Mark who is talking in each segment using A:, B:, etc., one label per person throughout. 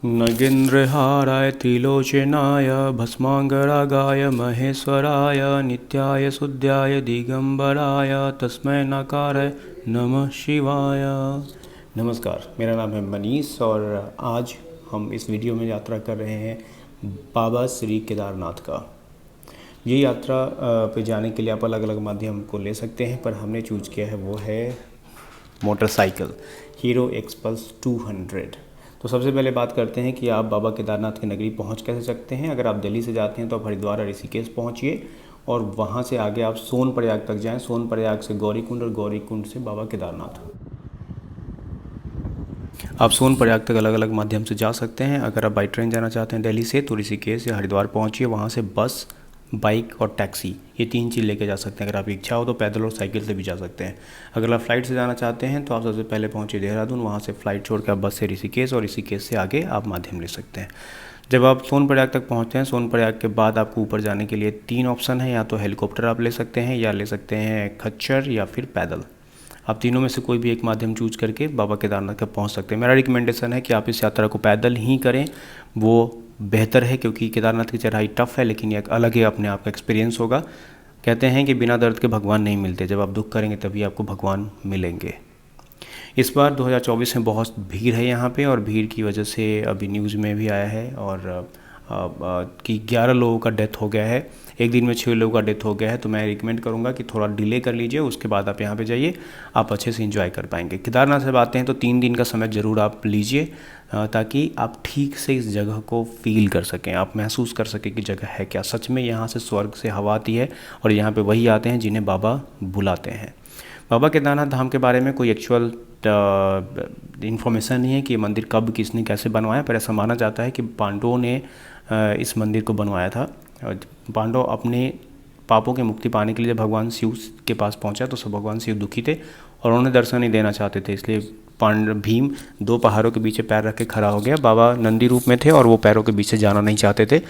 A: नगेन्द्रहाराय त्रिलोचनाय भस्मांगरागाय महेश्वराय नित्याय शुद्धाय दिगंबराय तस्मै नकाराय नमः शिवाय। नमस्कार, मेरा नाम है मनीष और आज हम इस वीडियो में यात्रा कर रहे हैं बाबा श्री केदारनाथ का। ये यात्रा पे जाने के लिए आप अलग अलग माध्यम को ले सकते हैं, पर हमने चूज किया है वो है मोटरसाइकिल हीरो एक्सपल्स 200। तो सबसे पहले बात करते हैं कि आप बाबा केदारनाथ की नगरी पहुंच कैसे सकते हैं। अगर आप दिल्ली से जाते हैं तो आप हरिद्वार और ऋषिकेश पहुंचिए और वहां से आगे आप सोनप्रयाग तक जाएं। सोनप्रयाग से गौरीकुंड और गौरीकुंड से बाबा केदारनाथ। आप सोनप्रयाग तक अलग अलग माध्यम से जा सकते हैं। अगर आप बाई ट्रेन जाना चाहते हैं दिल्ली से तो ऋषिकेश या हरिद्वार पहुंचिए, वहां से बस, बाइक और टैक्सी, ये तीन चीज़ लेके जा सकते हैं। अगर आपकी इच्छा हो तो पैदल और साइकिल से भी जा सकते हैं। अगर आप फ्लाइट से जाना चाहते हैं तो आप सबसे पहले पहुंचे देहरादून, वहां से फ़्लाइट छोड़ के आप बस से ऋषिकेश और ऋषिकेश से आगे आप माध्यम ले सकते हैं। जब आप सोनप्रयाग तक पहुंचते हैं, सोनप्रयाग के बाद आपको ऊपर जाने के लिए तीन ऑप्शन है। या तो हेलीकॉप्टर आप ले सकते हैं, या ले सकते हैं खच्चर, या फिर पैदल। आप तीनों में से कोई भी एक माध्यम चूज करके बाबा केदारनाथ तक पहुंच सकते हैं। मेरा रिकमेंडेशन है कि आप इस यात्रा को पैदल ही करें, वो बेहतर है, क्योंकि केदारनाथ की चढ़ाई टफ है, लेकिन एक अलग ही अपने आप का एक्सपीरियंस होगा। कहते हैं कि बिना दर्द के भगवान नहीं मिलते, जब आप दुख करेंगे तभी आपको भगवान मिलेंगे। इस बार 2024 में बहुत भीड़ है यहाँ पे, और भीड़ की वजह से अभी न्यूज़ में भी आया है और कि 11 लोगों का डेथ हो गया है। एक दिन में 6 लोगों का डेथ हो गया है। तो मैं रिकमेंड करूँगा कि थोड़ा डिले कर लीजिए, उसके बाद आप यहाँ पे जाइए, आप अच्छे से एंजॉय कर पाएंगे। केदारनाथ से आते हैं तो 3 दिन का समय ज़रूर आप लीजिए, ताकि आप ठीक से इस जगह को फील कर सकें, आप महसूस कर सकें कि जगह है क्या। सच में यहाँ से स्वर्ग से हवा आती है, और यहाँ पे वही आते हैं जिन्हें बाबा बुलाते हैं। बाबा केदारनाथ धाम के बारे में कोई एक्चुअल इन्फॉर्मेशन नहीं है कि ये मंदिर कब किसने कैसे बनवाया, पर ऐसा माना जाता है कि पांडवों ने इस मंदिर को बनवाया था। पांडव अपने पापों की मुक्ति पाने के लिए जब भगवान शिव के पास पहुंचा तो सब भगवान शिव दुखी थे और उन्हें दर्शन नहीं देना चाहते थे। इसलिए भीम 2 पहाड़ों के बीच पैर रख के खड़ा हो गया। बाबा नंदी रूप में थे और वो पैरों के बीच से जाना नहीं चाहते थे।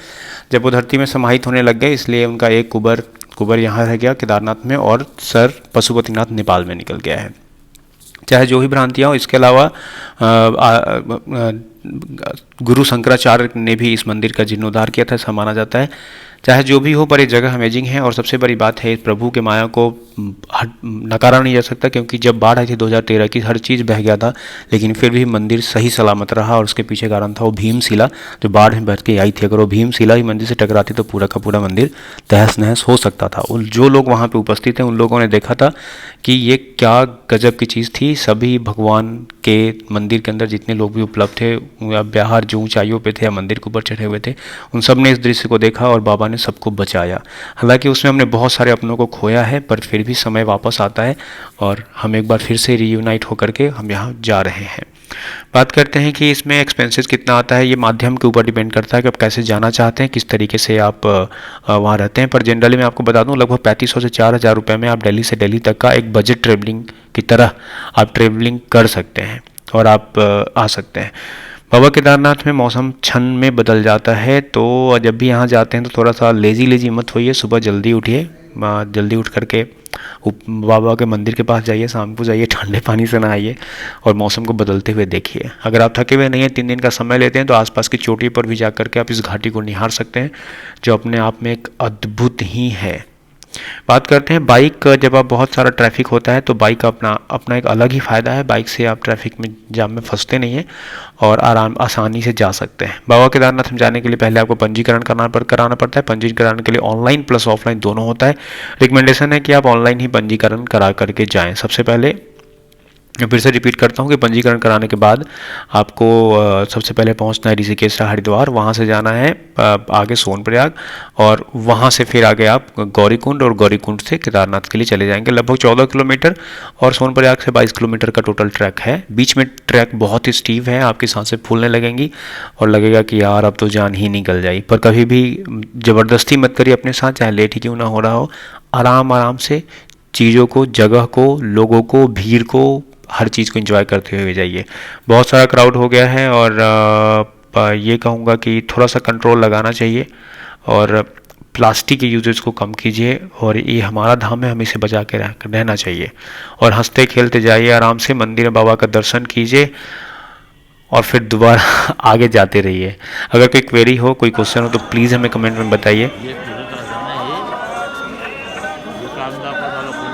A: जब वो धरती में समाहित होने लग गए, इसलिए उनका एक कुबर यहाँ रह गया केदारनाथ में, और सर पशुपतिनाथ नेपाल में निकल गया है। चाहे जो ही भ्रांतियाँ हो, इसके अलावा गुरु शंकराचार्य ने भी इस मंदिर का जीर्णोद्धार किया था, ऐसा माना जाता है। चाहे जो भी हो, पर ये जगह अमेजिंग है। और सबसे बड़ी बात है, प्रभु के माया को नकारा नहीं जा सकता, क्योंकि जब बाढ़ आई थी 2013 की, हर चीज़ बह गया था, लेकिन फिर भी मंदिर सही सलामत रहा। और उसके पीछे कारण था वो भीमशिला जो बाढ़ में बह के आई थी। अगर वो भीमशिला ही मंदिर से टकराती तो पूरा का पूरा मंदिर तहस नहस हो सकता था। उन जो लोग वहाँ पे उपस्थित हैं उन लोगों ने देखा था कि ये क्या गजब की चीज़ थी। सभी भगवान के मंदिर के अंदर जितने लोग भी उपलब्ध थे, बाहर जो ऊंचाइयों पे थे या मंदिर के ऊपर चढ़े हुए थे, उन सब ने इस दृश्य को देखा और बाबा ने सबको बचाया। हालांकि उसमें हमने बहुत सारे अपनों को खोया है, पर फिर भी समय वापस आता है और हम एक बार फिर से रीयूनाइट होकर के हम यहाँ जा रहे हैं। बात करते हैं कि इसमें एक्सपेंसेस कितना आता है। ये माध्यम के ऊपर डिपेंड करता है कि आप कैसे जाना चाहते हैं, किस तरीके से आप वहाँ रहते हैं। पर जनरली मैं आपको बता दूं, लगभग 3500 से 4000 रुपये में आप दिल्ली से दिल्ली तक का एक बजट ट्रेवलिंग की तरह आप ट्रेवलिंग कर सकते हैं और आप आ सकते हैं। बाबा केदारनाथ में मौसम क्षण में बदल जाता है, तो जब भी यहाँ जाते हैं तो थोड़ा सा लेजी मत होइए। सुबह जल्दी उठिए, जल्दी उठ करके बाबा के मंदिर के पास जाइए, शाम को जाइए, ठंडे पानी से नहाइए और मौसम को बदलते हुए देखिए। अगर आप थके हुए नहीं हैं, 3 दिन का समय लेते हैं, तो आसपास की चोटी पर भी जा करके आप इस घाटी को निहार सकते हैं, जो अपने आप में एक अद्भुत ही है। बात करते हैं बाइक। जब आप बहुत सारा ट्रैफिक होता है तो बाइक अपना एक अलग ही फ़ायदा है। बाइक से आप ट्रैफिक में जाम में फंसते नहीं हैं और आसानी से जा सकते हैं। बाबा केदारनाथ में जाने के लिए पहले आपको पंजीकरण कराना पड़ता है। पंजीकरण के लिए ऑनलाइन प्लस ऑफलाइन दोनों होता है। रिकमेंडेशन है कि आप ऑनलाइन ही पंजीकरण करा करके जाएँ। सबसे पहले मैं फिर से रिपीट करता हूँ कि पंजीकरण कराने के बाद आपको सबसे पहले पहुँचना है ऋषिकेश से हरिद्वार, वहाँ से जाना है आगे सोनप्रयाग, और वहाँ से फिर आगे आप गौरीकुंड, और गौरीकुंड से केदारनाथ के लिए चले जाएंगे। लगभग 14 किलोमीटर और सोनप्रयाग से 22 किलोमीटर का टोटल ट्रैक है। बीच में ट्रैक बहुत ही स्टीव है, आपकी सांसें फूलने लगेंगी और लगेगा कि यार अब तो जान ही निकल जाए। पर कभी भी ज़बरदस्ती मत करिए अपने साथ, चाहे लेट ही क्यों ना हो रहा हो। आराम से चीज़ों को, जगह को, लोगों को, भीड़ को, हर चीज़ को एंजॉय करते हुए जाइए। बहुत सारा क्राउड हो गया है और ये कहूँगा कि थोड़ा सा कंट्रोल लगाना चाहिए और प्लास्टिक के यूजेस को कम कीजिए। और ये हमारा धाम है, हमें इसे बचा के रहना चाहिए। और हंसते खेलते जाइए, आराम से मंदिर में बाबा का दर्शन कीजिए और फिर दोबारा आगे जाते रहिए। अगर कोई क्वेरी हो, कोई क्वेश्चन हो तो प्लीज़ हमें कमेंट में बताइए।
B: ये फिरू तरह जाना है ये काम का आपका साला फोन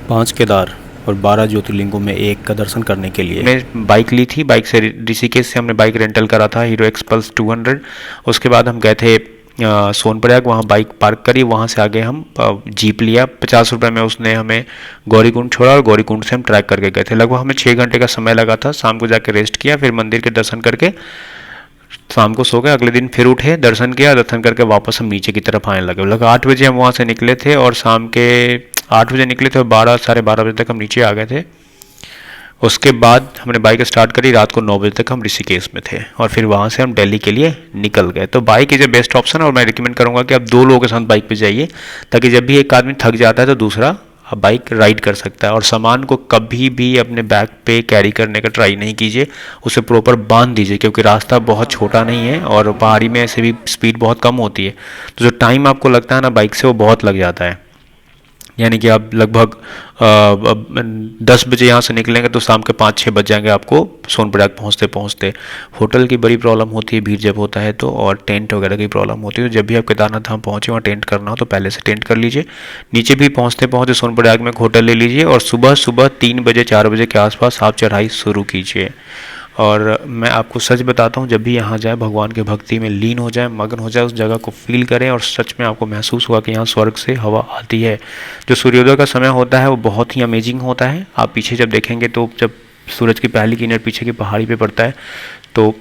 A: 5 केदार और 12 ज्योतिर्लिंगों में एक का दर्शन करने के लिए हमने बाइक ली थी। बाइक से ऋषिकेश से हमने बाइक रेंटल करा था, हीरो एक्सपल्स 200। उसके बाद हम गए थे सोनप्रयाग, वहाँ बाइक पार्क करी, वहाँ से आगे हम जीप लिया। 50 रुपये में उसने हमें गौरीकुंड छोड़ा और गौरीकुंड से हम ट्रैक करके गए थे। लगभग हमें 6 घंटे का समय लगा था। शाम को जाके रेस्ट किया, फिर मंदिर के दर्शन करके शाम को सो गए। अगले दिन फिर उठे, दर्शन किया, दर्शन करके वापस हम नीचे की तरफ आने लगे। लगभग 8 बजे हम वहाँ से निकले थे और शाम के 8 बजे निकले थे और 12 साढ़े 12 बजे तक हम नीचे आ गए थे। उसके बाद हमने बाइक स्टार्ट करी, रात को 9 बजे तक हम ऋषिकेश में थे और फिर वहाँ से हम दिल्ली के लिए निकल गए। तो bike is a best option और मैं रिकमेंड करूँगा कि आप 2 लोगों के साथ बाइक पे जाइए, ताकि जब भी एक आदमी थक जाता है तो दूसरा बाइक राइड कर सकता है। और सामान को कभी भी अपने बैग पे कैरी करने का ट्राई नहीं कीजिए, उसे प्रॉपर बांध दीजिए, क्योंकि रास्ता बहुत छोटा नहीं है और पहाड़ी में ऐसे भी स्पीड बहुत कम होती है। तो जो टाइम आपको लगता है ना बाइक से, वो बहुत लग जाता है। यानी कि आप लगभग 10 बजे यहाँ से निकलेंगे तो शाम के 5-6 बज जाएंगे आपको सोनप्रयाग पहुँचते पहुँचते। होटल की बड़ी प्रॉब्लम होती है भीड़ जब होता है तो, और टेंट वगैरह की प्रॉब्लम होती है। तो जब भी आप केदारनाथ धाम पहुँचे वहाँ टेंट करना हो तो पहले से टेंट कर लीजिए। नीचे भी पहुँचते पहुँचते सोनप्रयाग में एक होटल ले लीजिए और सुबह सुबह 3 बजे 4 बजे के आसपास आप चढ़ाई शुरू कीजिए। और मैं आपको सच बताता हूँ, जब भी यहाँ जाए भगवान के भक्ति में लीन हो जाए, मगन हो जाए, उस जगह को फील करें और सच में आपको महसूस हुआ कि यहाँ स्वर्ग से हवा आती है। जो सूर्योदय का समय होता है वो बहुत ही अमेजिंग होता है। आप पीछे जब देखेंगे तो जब सूरज की पहली किरण पीछे की पहाड़ी पे पड़ता है तो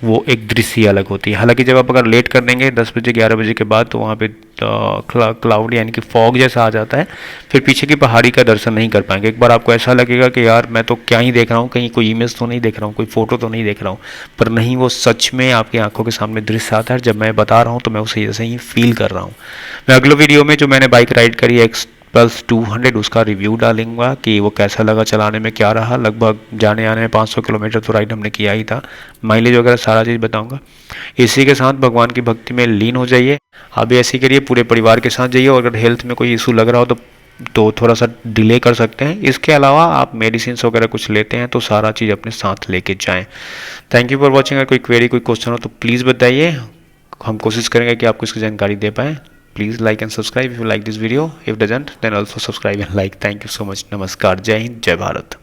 A: वो एक दृश्य ही अलग होती है। हालांकि जब आप अगर लेट कर देंगे 10 बजे 11 बजे के बाद तो वहाँ पे क्लाउड यानी कि फॉग जैसा आ जाता है, फिर पीछे की पहाड़ी का दर्शन नहीं कर पाएंगे। एक बार आपको ऐसा लगेगा कि यार मैं तो क्या ही देख रहा हूँ, कहीं कोई इमेज तो नहीं देख रहा हूँ, कोई फोटो तो नहीं देख रहा हूँ, पर नहीं, वो सच में आपकी आंखों के सामने दृश्य आता है। जब मैं बता रहा हूँ तो मैं उसे ऐसे ही फील कर रहा हूँ। मैं अगले वीडियो में जो मैंने बाइक राइड करी एक्सपल्स 200 उसका रिव्यू डालूंगा कि वो कैसा लगा, चलाने में क्या रहा। लगभग जाने आने में 500 किलोमीटर तो राइड हमने किया ही था, माइलेज वगैरह सारा चीज़ बताऊंगा। इसी के साथ भगवान की भक्ति में लीन हो जाइए। आप भी ऐसे ही करिए, पूरे परिवार के साथ जाइए। और अगर हेल्थ में कोई इशू लग रहा हो तो थोड़ा सा डिले कर सकते हैं। इसके अलावा आप मेडिसिन वगैरह कुछ लेते हैं तो सारा चीज़ अपने साथ लेके जाएं। Thank you for watching. अगर कोई क्वेरी कोई क्वेश्चन हो तो प्लीज़ बताइए, हम कोशिश करेंगे कि आपको इसकी जानकारी दे पाएँ। Please like and subscribe if you like this video, if doesn't then also subscribe and like. Thank you so much. नमस्कार, जय हिंद, जय भारत।